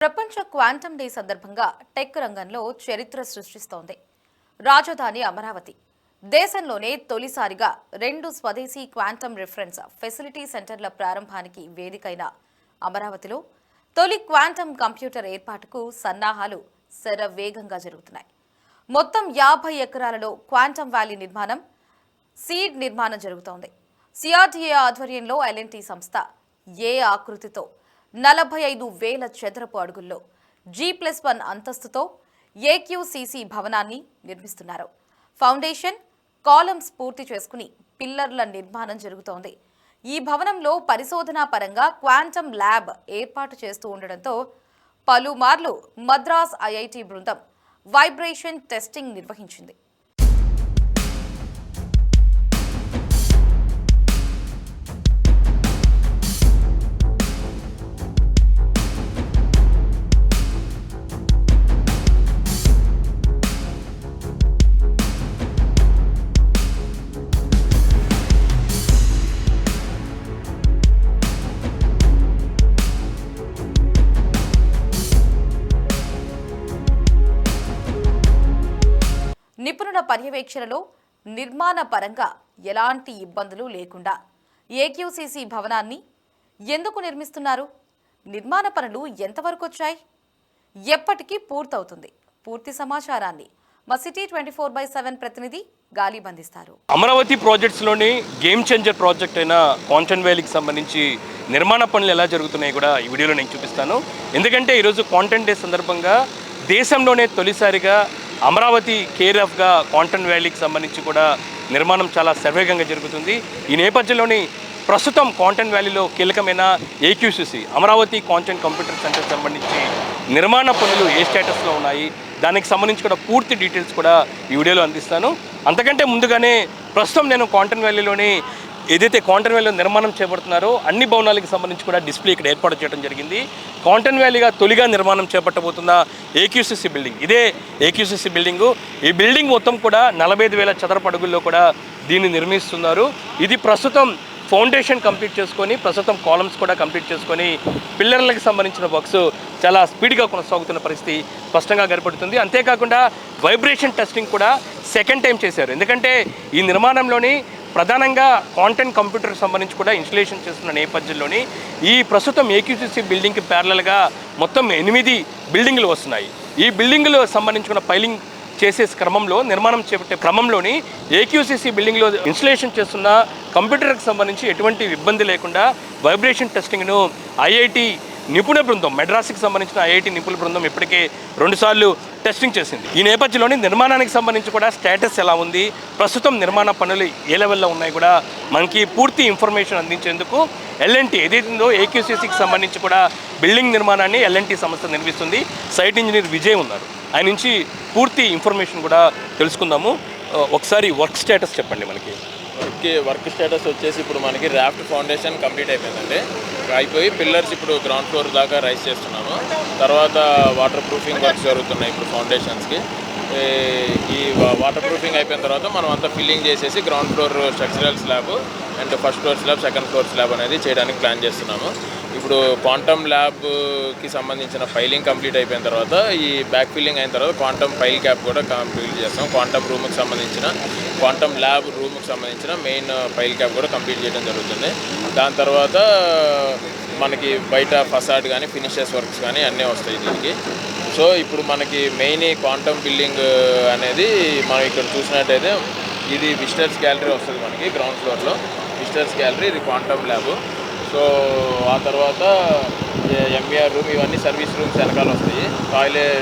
ప్రపంచ quantum day సందర్భంగా tech రంగంలో చరిత్ర సృష్టిస్తోంది రాజధాని అమరావతి. దేశంలోనే తొలిసారిగా 2 స్వదేశీ క్వాంటమ్ రిఫరెన్స్ ఫెసిలిటీ సెంటర్ల ప్రారంభానికి వేదికైన అమరావతిలో తొలి క్వాంటమ్ కంప్యూటర్ ఏర్పాటుకు సన్నాహాలు శరవేగంగా జరుగుతున్నాయి. మొత్తం 50 ఎకరాలలో క్వాంటమ్ వ్యాలీ నిర్మాణం, సీడ్ నిర్మాణం జరుగుతోంది. సిఆర్డీఏ ఆధ్వర్యంలో ఎల్ఎన్టీ సంస్థ ఏ ఆకృతితో 45,000 చదరపు అడుగుల్లో G+1 అంతస్తుతో ఏక్యూసీసీ భవనాన్ని నిర్మిస్తున్నారు. ఫౌండేషన్, కాలమ్స్ పూర్తి చేసుకుని పిల్లర్ల నిర్మాణం జరుగుతోంది. ఈ భవనంలో పరిశోధనా పరంగా క్వాంటమ్ ల్యాబ్ ఏర్పాటు చేస్తూ ఉండడంతో పలుమార్లు మద్రాస్ ఐఐటి బృందం వైబ్రేషన్ టెస్టింగ్ నిర్వహించింది. నిపుణుల పర్యవేక్షణలో నిర్మాణ పరంగా ఎలాంటి ఇబ్బందులు లేకుండా ఏక్యూసీసీ భవనాన్ని ఎందుకు నిర్మిస్తున్నారు? నిర్మాణ పనులు ఎంతవరకు వచ్చాయి? ఎప్పటికీ పూర్తవుతుంది? పూర్తి సమాచారాన్ని మా సిటీ 24/7 ప్రతినిధి గాలి బంధిస్తారు. అమరావతి ప్రాజెక్ట్స్లోని గేమ్ చేంజర్ ప్రాజెక్ట్ అయిన క్వాంటమ్ వ్యాలీకి సంబంధించి నిర్మాణ పనులు ఎలా జరుగుతున్నాయి కూడా ఈ వీడియోలో నేను చూపిస్తాను. ఎందుకంటే ఈరోజు క్వాంటమ్ డే సందర్భంగా దేశంలోనే తొలిసారిగా అమరావతి కేర్ఆఫ్గా క్వాంటమ్ వ్యాలీకి సంబంధించి కూడా నిర్మాణం చాలా శరవేగంగా జరుగుతుంది. ఈ నేపథ్యంలోని ప్రస్తుతం క్వాంటమ్ వ్యాలీలో కీలకమైన ఏక్యూసీసీ అమరావతి క్వాంటమ్ కంప్యూటర్ సెంటర్ సంబంధించి నిర్మాణ పనులు ఏ స్టేటస్లో ఉన్నాయి, దానికి సంబంధించి కూడా పూర్తి డీటెయిల్స్ కూడా ఈ వీడియోలో అందిస్తాను. అంతకంటే ముందుగానే ప్రస్తుతం నేను క్వాంటమ్ వ్యాలీలోని ఏదైతే క్వాంటమ్ వ్యాలీలో నిర్మాణం చేపడుతున్నారో అన్ని భవనాలకు సంబంధించి కూడా డిస్ప్లే ఇక్కడ ఏర్పాటు చేయడం జరిగింది. క్వాంటమ్ వ్యాలీగా తొలిగా నిర్మాణం చేపట్టబోతున్న ఏక్యూసీసీ బిల్డింగ్, ఇదే ఏక్యూసీసీ బిల్డింగు. ఈ బిల్డింగ్ మొత్తం కూడా 45,000 చదరపు అడుగుల్లో కూడా దీన్ని నిర్మిస్తున్నారు. ఇది ప్రస్తుతం ఫౌండేషన్ కంప్లీట్ చేసుకొని ప్రస్తుతం కాలమ్స్ కూడా కంప్లీట్ చేసుకొని పిల్లర్లకు సంబంధించిన వర్క్స్ చాలా స్పీడ్గా కొనసాగుతున్న పరిస్థితి స్పష్టంగా కనపడుతుంది. అంతేకాకుండా వైబ్రేషన్ టెస్టింగ్ కూడా సెకండ్ టైం చేశారు. ఎందుకంటే ఈ నిర్మాణంలోని ప్రధానంగా క్వాంటమ్ కంప్యూటర్ సంబంధించి కూడా ఇన్స్టలేషన్ చేస్తున్న నేపథ్యంలోని ఈ ప్రస్తుతం ఏక్యూసీసీ బిల్డింగ్కి ప్యారలల్గా మొత్తం 8 బిల్డింగ్లు వస్తున్నాయి. ఈ బిల్డింగ్లు సంబంధించిన పైలింగ్ చేసే క్రమంలో నిర్మాణం చేపట్టే క్రమంలోని ఏక్యూసీసీ బిల్డింగ్లో ఇన్స్టలేషన్ చేస్తున్న కంప్యూటర్కి సంబంధించి ఎటువంటి ఇబ్బంది లేకుండా వైబ్రేషన్ టెస్టింగ్ను ఐఐటి నిపుణ బృందం, మెడ్రాస్కి సంబంధించిన ఐఐటి నిపుణ బృందం ఇప్పటికే 2 సార్లు టెస్టింగ్ చేసింది. ఈ నేపథ్యంలోని నిర్మాణానికి సంబంధించి కూడా స్టేటస్ ఎలా ఉంది, ప్రస్తుతం నిర్మాణ పనులు ఏ లెవెల్లో ఉన్నాయి కూడా మనకి పూర్తి ఇన్ఫర్మేషన్ అందించేందుకు ఎల్ఎన్టీ ఏదైతుందో ఏక్యూసీసీకి సంబంధించి కూడా బిల్డింగ్ నిర్మాణాన్ని ఎల్ఎన్టీ సంస్థ నిర్మిస్తుంది. సైట్ ఇంజనీర్ విజయ్ ఉన్నారు, ఆయన నుంచి పూర్తి ఇన్ఫర్మేషన్ కూడా తెలుసుకుందాము. ఒకసారి వర్క్ స్టేటస్ చెప్పండి మనకి. వర్క్ స్టేటస్ వచ్చేసి ఇప్పుడు మనకి రాఫ్ట్ ఫౌండేషన్ కంప్లీట్ అయిపోయిందండి. అయిపోయి పిల్లర్స్ ఇప్పుడు గ్రౌండ్ ఫ్లోర్ దాకా రైజ్ చేస్తున్నాము. తర్వాత వాటర్ ప్రూఫింగ్ వర్క్స్ జరుగుతున్నాయి ఇప్పుడు ఫౌండేషన్స్కి. ఈ వాటర్ ప్రూఫింగ్ అయిపోయిన తర్వాత మనం అంతా ఫిల్లింగ్ చేసేసి ground floor structural slab and first floor slab, second floor slab అనేది చేయడానికి ప్లాన్ చేస్తున్నాము. ఇప్పుడు క్వాంటమ్ ల్యాబ్కి సంబంధించిన ఫైలింగ్ కంప్లీట్ అయిపోయిన తర్వాత ఈ బ్యాక్ ఫిల్లింగ్ అయిన తర్వాత క్వాంటమ్ ఫైల్ క్యాప్ కూడా కంప్లీట్ చేస్తాం. క్వాంటమ్ రూమ్కి సంబంధించిన క్వాంటమ్ ల్యాబ్ రూమ్కి సంబంధించిన మెయిన్ ఫైల్ క్యాప్ కూడా కంప్లీట్ చేయడం జరుగుతుంది. దాని తర్వాత మనకి బయట ఫసాడ్ కానీ ఫినిషెస్ వర్క్స్ కానీ అన్నీ వస్తాయి దీనికి. సో ఇప్పుడు మనకి మెయిన్ క్వాంటమ్ బిల్డింగ్ అనేది మనం ఇక్కడ చూసినట్టయితే ఇది విజిటర్స్ గ్యాలరీ వస్తుంది మనకి గ్రౌండ్ ఫ్లోర్లో. విజిటర్స్ గ్యాలరీ, ఇది క్వాంటమ్ ల్యాబ్. సో ఆ తర్వాత ఎంబీఆర్ రూమ్, ఇవన్నీ సర్వీస్ రూమ్స్ వెనకాల వస్తాయి.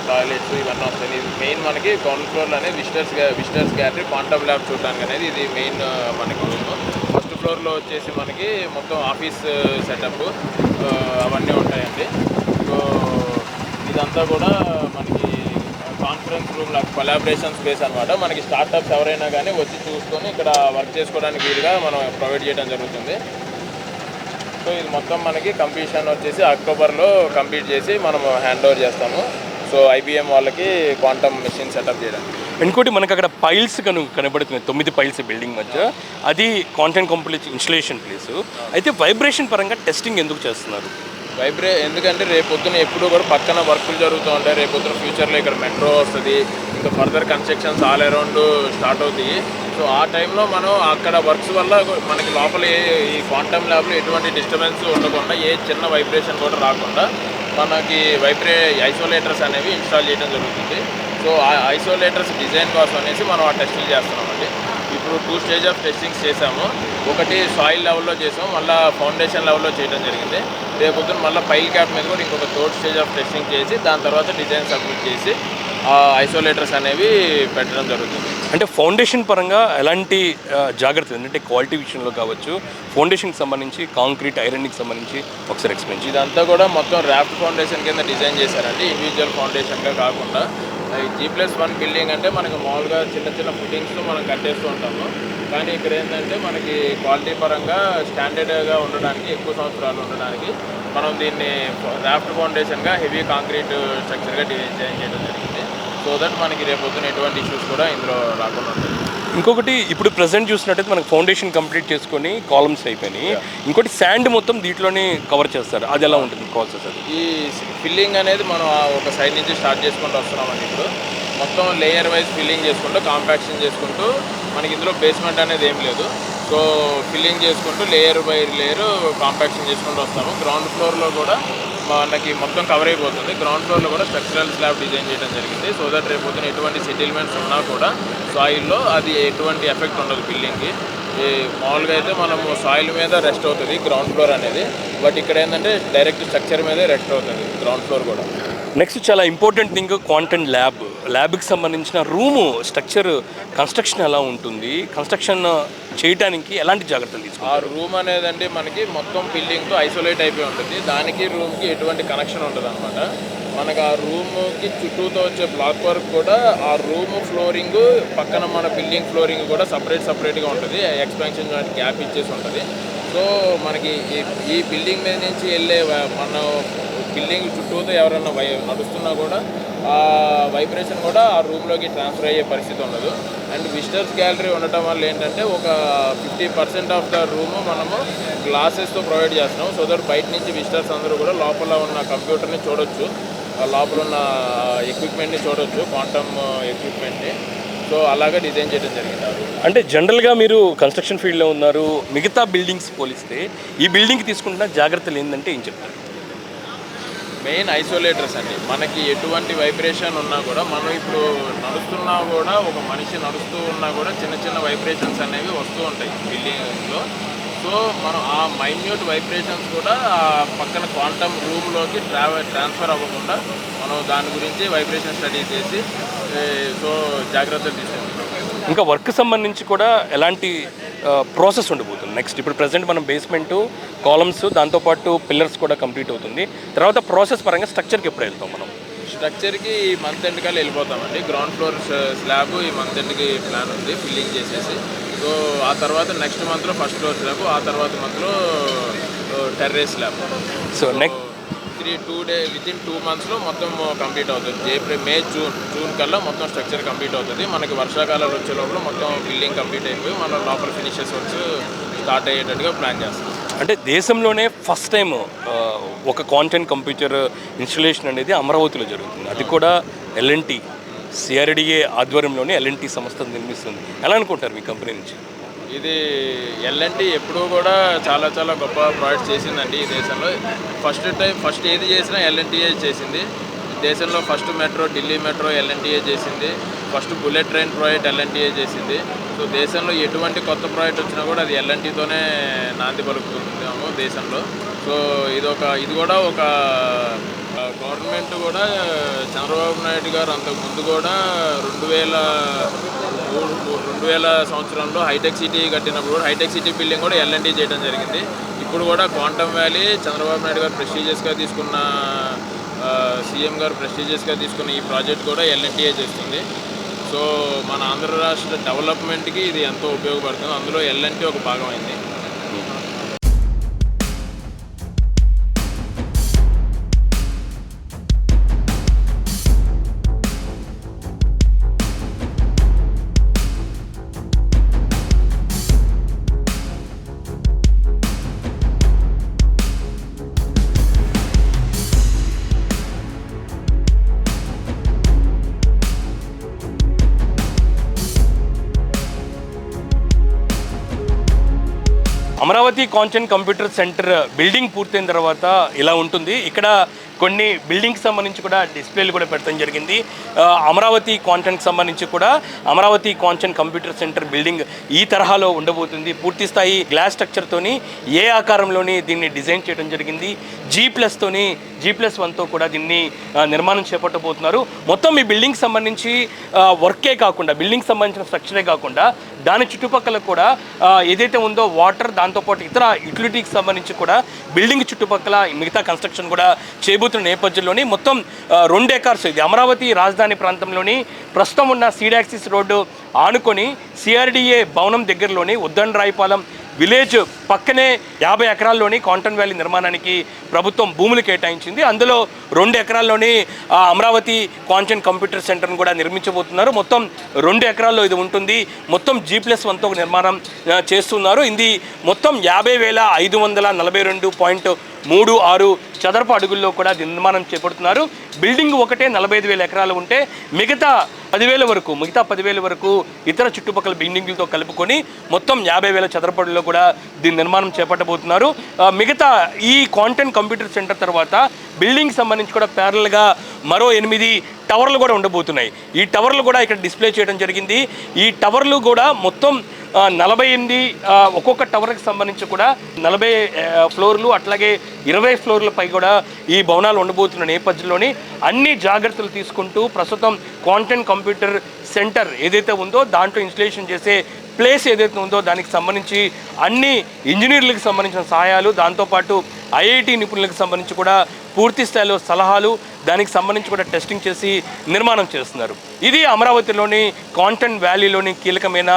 టాయిలెట్స్ ఇవన్నీ వస్తాయి. ఇది మెయిన్ మనకి గ్రౌండ్ ఫ్లోర్లో అనేది విజిటర్స్ గ్యాలరీ, క్వాంటమ్ ల్యాబ్ చూడడానికి అనేది ఇది మెయిన్ మనకి రూమ్. ఫస్ట్ ఫ్లోర్లో వచ్చేసి మనకి మొత్తం ఆఫీస్ సెటప్ అవన్నీ ఉంటాయండి. సో ఇదంతా కూడా మనకి కాన్ఫరెన్స్ రూమ్ లాగా కొలాబరేషన్ స్పేస్ అనమాట. మనకి స్టార్టప్స్ ఎవరైనా కానీ వచ్చి చూసుకొని ఇక్కడ వర్క్ చేసుకోవడానికి వీలుగా మనం ప్రొవైడ్ చేయడం జరుగుతుంది. సో ఇది మొత్తం మనకి కంప్లీషన్ వచ్చేసి అక్టోబర్లో కంప్లీట్ చేసి మనం హ్యాండ్ ఓవర్ చేస్తాము. సో ఐబీఎం వాళ్ళకి క్వాంటమ్ మెషిన్ సెటప్ చేయడానికి. ఇంకోటి మనకు అక్కడ పైల్స్ కనబడుతున్నాయి, 9 పైల్స్ బిల్డింగ్ మధ్య. అది క్వాంటమ్ కంప్లీట్ ఇన్స్టలేషన్ ప్లేసు. అయితే వైబ్రేషన్ పరంగా టెస్టింగ్ ఎందుకు చేస్తున్నారు? ఎందుకంటే రేపొద్దున ఎప్పుడు కూడా పక్కన వర్కులు జరుగుతూ ఉంటాయి. రేపొద్దున ఫ్యూచర్లో ఇక్కడ మెట్రో వస్తుంది, ఇంకా further constructions all around start అవుతాయి. సో ఆ టైంలో మనం అక్కడ వర్క్స్ వల్ల మనకి లోపల ఈ క్వాంటమ్ ల్యాబ్లో ఎటువంటి డిస్టర్బెన్స్ ఉండకుండా, ఏ చిన్న వైబ్రేషన్ కూడా రాకుండా మనకి ఐసోలేటర్స్ అనేవి ఇన్స్టాల్ చేయడం జరుగుతుంది. సో ఆ ఐసోలేటర్స్ డిజైన్ కోసం అనేసి మనం ఆ టెస్టులు చేస్తున్నామండి. ఇప్పుడు 2 స్టేజ్ ఆఫ్ టెస్టింగ్స్ చేసాము. ఒకటి సాయిల్ లెవెల్లో చేసాము, మళ్ళీ ఫౌండేషన్ లెవెల్లో చేయడం జరిగింది. రేపొద్దున మళ్ళీ పైల్ క్యాప్ మీద కూడా ఇంకొక 3rd స్టేజ్ ఆఫ్ టెస్టింగ్ చేసి దాని తర్వాత డిజైన్ సబ్మిట్ చేసి ఆ ఐసోలేటర్స్ అనేవి పెట్టడం జరుగుతుంది. అంటే ఫౌండేషన్ పరంగా ఎలాంటి జాగ్రత్తలు, అంటే క్వాలిటీ విషయంలో కావచ్చు, ఫౌండేషన్కి సంబంధించి కాంక్రీట్ ఐరన్కి సంబంధించి ఒకసారి ఎక్స్ప్లెయిన్ చేయండి. ఇదంతా కూడా మొత్తం ర్యాఫ్ట్ ఫౌండేషన్ కింద డిజైన్ చేశారండి, ఇండివిజువల్ ఫౌండేషన్గా కాకుండా. G+1 బిల్డింగ్ అంటే మనకి మామూలుగా చిన్న చిన్న ఫుటింగ్స్లో మనం కట్టేస్తూ ఉంటాము. కానీ ఇక్కడ ఏంటంటే మనకి క్వాలిటీ పరంగా స్టాండర్డ్గా ఉండడానికి, ఎక్కువ సంవత్సరాలు ఉండడానికి మనం దీన్ని ర్యాఫ్ట్ ఫౌండేషన్గా హెవీ కాంక్రీట్ స్ట్రక్చర్గా డిజైన్ చేయడం జరిగింది. సో దట్ మనకి రేపొద్దున ఎటువంటి ఇష్యూస్ కూడా ఇందులో రాకుండా ఉంటాయి. ఇంకొకటి, ఇప్పుడు ప్రజెంట్ చూసినట్టయితే మనకు ఫౌండేషన్ కంప్లీట్ చేసుకొని కాలమ్స్ అయిపోయినాయి. ఇంకోటి శాండ్ మొత్తం దీంట్లోనే కవర్ చేస్తారు, అది ఎలా ఉంటుంది ప్రాసెస్? అది ఈ ఫిల్లింగ్ అనేది మనం ఒక సైడ్ నుంచి స్టార్ట్ చేసుకుంటూ వస్తున్నామండి. ఇప్పుడు మొత్తం లేయర్ వైజ్ ఫిల్లింగ్ చేసుకుంటూ, కాంపాక్షన్ చేసుకుంటూ, మనకి ఇందులో బేస్మెంట్ అనేది ఏం లేదు. సో ఫిల్లింగ్ చేసుకుంటూ లేయర్ బై లేయర్ కాంపాక్షన్ చేసుకుంటూ వస్తాము. గ్రౌండ్ ఫ్లోర్లో కూడా మనకి మొత్తం కవర్ అయిపోతుంది. గ్రౌండ్ ఫ్లోర్లో కూడా స్ట్రక్చరల్ స్లాబ్ డిజైన్ చేయడం జరిగింది. సో దట్ రేపొద్దున ఎటువంటి సెటిల్మెంట్స్ ఉన్నా కూడా సాయిల్లో అది ఎటువంటి ఎఫెక్ట్ ఉండదు బిల్డింగ్కి. మామూలుగా అయితే మనము సాయిల్ మీద రెస్ట్ అవుతుంది గ్రౌండ్ ఫ్లోర్ అనేది, బట్ ఇక్కడ ఏంటంటే డైరెక్ట్ స్ట్రక్చర్ మీదే రెస్ట్ అవుతుంది గ్రౌండ్ ఫ్లోర్ కూడా. నెక్స్ట్ చాలా ఇంపార్టెంట్ థింగ్ క్వాంటమ్ ల్యాబ్కి సంబంధించిన రూము స్ట్రక్చర్ కన్స్ట్రక్షన్ ఎలా ఉంటుంది, కన్స్ట్రక్షన్ చేయడానికి ఎలాంటి జాగ్రత్తలు తీసుకుంటారు? ఆ రూమ్ అనేదండి మనకి మొత్తం బిల్డింగ్తో ఐసోలేట్ అయిపోయి ఉంటుంది. దానికి రూమ్కి ఎటువంటి కనెక్షన్ ఉంటుంది అనమాట. మనకు ఆ రూమ్కి చుట్టూతో వచ్చే బ్లాక్ వర్క్ కూడా, ఆ రూమ్ ఫ్లోరింగ్ పక్కన మన బిల్డింగ్ ఫ్లోరింగ్ కూడా సపరేట్గా ఉంటుంది. ఎక్స్పాన్షన్ గ్యాప్ ఇచ్చేసి ఉంటుంది. సో మనకి ఈ బిల్డింగ్ మీద నుంచి వెళ్ళే మన బిల్డింగ్ చుట్టూతో ఎవరన్నా నడుస్తున్నా కూడా ఆ వైబ్రేషన్ కూడా ఆ రూమ్లోకి ట్రాన్స్ఫర్ అయ్యే పరిస్థితి ఉండదు. అండ్ విజిటర్స్ గ్యాలరీ ఉండటం వల్ల ఏంటంటే ఒక 50% ఆఫ్ ద రూమ్ మనము గ్లాసెస్తో ప్రొవైడ్ చేస్తున్నాం. సో దట్ బయట నుంచి విజిటర్స్ అందరూ కూడా లోపల ఉన్న కంప్యూటర్ని చూడొచ్చు, లోపల ఉన్న ఎక్విప్మెంట్ని చూడొచ్చు, క్వాంటమ్ ఎక్విప్మెంట్ని. సో అలాగే డిజైన్ చేయడం జరిగింది. అంటే జనరల్గా మీరు కన్స్ట్రక్షన్ ఫీల్డ్లో ఉన్నారు, మిగతా బిల్డింగ్స్ పోలిస్తే ఈ బిల్డింగ్కి తీసుకుంటున్న జాగ్రత్తలు ఏంటంటే ఏం చెప్తారు? మెయిన్ ఐసోలేటర్స్ అండి. మనకి ఎటువంటి వైబ్రేషన్ ఉన్నా కూడా, మనం ఇప్పుడు నడుస్తున్నా కూడా, ఒక మనిషి నడుస్తూ ఉన్నా కూడా చిన్న చిన్న వైబ్రేషన్స్ అనేవి వస్తూ ఉంటాయి బిల్డింగ్లో. సో మనం ఆ మైన్యూట్ వైబ్రేషన్స్ కూడా ఆ పక్కన క్వాంటమ్ రూమ్లోకి ట్రాన్స్ఫర్ అవ్వకుండా మనం దాని గురించి వైబ్రేషన్ స్టడీ చేసి సో జాగ్రత్తలు తీసుకుంటాం. ఇంకా వర్క్ సంబంధించి కూడా ఎలాంటి ప్రాసెస్ ఉండబోతుంది నెక్స్ట్? ఇప్పుడు ప్రజెంట్ మనం బేస్మెంటు, కాలమ్స్, దాంతోపాటు పిల్లర్స్ కూడా కంప్లీట్ అవుతుంది. తర్వాత ప్రాసెస్ పరంగా స్ట్రక్చర్కి ఎప్పుడు వెళ్తాం మనం? స్ట్రక్చర్కి ఈ మంత్ ఎండ్ కల్లా వెళ్ళిపోతామండి. గ్రౌండ్ ఫ్లోర్ స్లాబ్ ఈ మంత్ ఎండ్కి ప్లాన్ ఉంది ఫిల్లింగ్ చేసేసి. సో ఆ తర్వాత నెక్స్ట్ మంత్లో ఫస్ట్ ఫ్లోర్ స్లాబ్, ఆ తర్వాత మంత్లో terrace slab. So next within 2 మంత్స్లో మొత్తం కంప్లీట్ అవుతుంది. ఏప్రిల్, మే, జూన్ కల్లా మొత్తం స్ట్రక్చర్ కంప్లీట్ అవుతుంది. మనకి వర్షాకాలాలు వచ్చే లోపల మొత్తం బిల్డింగ్ కంప్లీట్ అయిపోయి మన లోపల ఫినిషెస్ వర్క్స్ స్టార్ట్ అయ్యేటట్టుగా ప్లాన్ చేస్తాం. అంటే దేశంలోనే ఫస్ట్ టైం ఒక క్వాంటమ్ కంప్యూటర్ ఇన్స్టలేషన్ అనేది అమరావతిలో జరుగుతుంది. అది కూడా L&T CRDA ఆధ్వర్యంలోనే L&T సంస్థ నిర్మిస్తుంది. ఎలా అనుకుంటారు మీ కంపెనీ నుంచి? ఇది L&T ఎప్పుడూ కూడా చాలా చాలా గొప్ప ప్రాజెక్ట్ చేసిందండి ఈ దేశంలో. ఫస్ట్ ఏది చేసినా L&Tఏ చేసింది. దేశంలో ఫస్ట్ మెట్రో, ఢిల్లీ మెట్రో L&Tఏ చేసింది. ఫస్ట్ బుల్లెట్ ట్రైన్ ప్రాజెక్ట్ L&Tఏ చేసింది. సో దేశంలో ఎటువంటి కొత్త ప్రాజెక్ట్ వచ్చినా కూడా అది L&Tతోనే నాంది పలుకుతున్నాము దేశంలో. సో ఇది కూడా ఒక గవర్నమెంట్ కూడా చంద్రబాబు నాయుడు గారు అంతకుముందు కూడా 2000 సంవత్సరంలో హైటెక్ సిటీ కట్టినప్పుడు కూడా హైటెక్ సిటీ బిల్డింగ్ కూడా L&T చేయడం జరిగింది. ఇప్పుడు కూడా క్వాంటమ్ వ్యాలీ చంద్రబాబు నాయుడు గారు ప్రెస్టీజియస్గా తీసుకున్న, సీఎం గారు ప్రెస్టీజియస్గా తీసుకున్న ఈ ప్రాజెక్ట్ కూడా L&Tఏ చేస్తుంది. సో మన ఆంధ్ర రాష్ట్ర డెవలప్మెంట్కి ఇది ఎంతో ఉపయోగపడుతుంది. అందులో L&T ఒక భాగం అయింది. Amaravati consent computer centre building పూర్తయిన తర్వాత ఇలా ఉంటుంది. ఇక్కడ కొన్ని బిల్డింగ్కి సంబంధించి కూడా డిస్ప్లేలు కూడా పెట్టడం జరిగింది. అమరావతి కాన్సెంట్కి సంబంధించి కూడా Amaravati consent computer centre building ఈ తరహాలో ఉండబోతుంది. పూర్తి స్థాయి గ్లాస్ స్ట్రక్చర్తోని ఏ ఆకారంలోని దీన్ని డిజైన్ చేయడం జరిగింది. G+1తో కూడా దీన్ని నిర్మాణం చేపట్టబోతున్నారు. మొత్తం ఈ బిల్డింగ్ సంబంధించి వర్కే కాకుండా, బిల్డింగ్ సంబంధించిన స్ట్రక్చరే కాకుండా దాని చుట్టుపక్కల కూడా ఏదైతే ఉందో వాటర్, దాంతోపాటు ఇతర యూటిలిటీకి సంబంధించి కూడా బిల్డింగ్ చుట్టుపక్కల మిగతా కన్స్ట్రక్షన్ కూడా చేయబోతున్న నేపథ్యంలోని మొత్తం 2 ఎకర్స్ ఇది అమరావతి రాజధాని ప్రాంతంలోని ప్రస్తుతం ఉన్న సీడాక్సిస్ రోడ్డు ఆనుకొని CRDA భవనం దగ్గరలోని ఉద్దండరాయపాలెం విలేజ్ పక్కనే 50 ఎకరాల్లోని కాంటన్ వ్యాలీ నిర్మాణానికి ప్రభుత్వం భూములు కేటాయించింది. అందులో 2 ఎకరాల్లోని అమరావతి కాన్సెంట్ కంప్యూటర్ సెంటర్ను కూడా నిర్మించబోతున్నారు. మొత్తం 2 ఎకరాల్లో ఇది ఉంటుంది. మొత్తం G+1తో నిర్మాణం చేస్తున్నారు. ఇది మొత్తం 50,542.36 చదరపు అడుగుల్లో కూడా నిర్మాణం చేపడుతున్నారు. బిల్డింగ్ ఒకటే 45,000 ఎకరాలు ఉంటే మిగతా 10,000 వరకు ఇతర చుట్టుపక్కల బిల్డింగులతో కలుపుకొని మొత్తం 50,000 చదరపు అడుగుల్లో కూడా దీని నిర్మాణం చేపట్టబోతున్నారు. మిగతా ఈ కాంటెంట్ కంప్యూటర్ సెంటర్ తర్వాత బిల్డింగ్ సంబంధించి కూడా ప్యారల్గా మరో 8 టవర్లు కూడా ఉండబోతున్నాయి. ఈ టవర్లు కూడా ఇక్కడ డిస్ప్లే చేయడం జరిగింది. ఈ టవర్లు కూడా మొత్తం 48 ఒక్కొక్క టవర్కి సంబంధించి కూడా 40 ఫ్లోర్లు అట్లాగే 20 ఫ్లోర్లపై కూడా ఈ భవనాలు ఉండబోతున్న నేపథ్యంలోని అన్ని జాగ్రత్తలు తీసుకుంటూ ప్రస్తుతం కాంటెంట్ కంప్యూటర్ సెంటర్ ఏదైతే ఉందో దాంట్లో ఇన్స్టలేషన్ చేసే ప్లేస్ ఏదైతే ఉందో దానికి సంబంధించి అన్ని ఇంజనీర్లకు సంబంధించిన సహాయాలు, దాంతోపాటు IIT నిపుణులకు సంబంధించి కూడా పూర్తి స్థాయిలో సలహాలు, దానికి సంబంధించి కూడా టెస్టింగ్ చేసి నిర్మాణం చేస్తున్నారు. ఇది అమరావతిలోని కాంటెంట్ వ్యాలీలోని కీలకమైన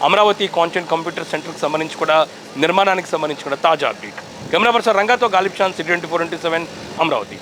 అమరావతి కాన్సెంట్ కంప్యూటర్ సెంటర్కి సంబంధించి కూడా నిర్మాణానికి సంబంధించి కూడా తాజా అప్డేట్. కెమెరా పర్సన్ రంగాతో గాలిబ్ షాన్, City 24/7 అమరావతి.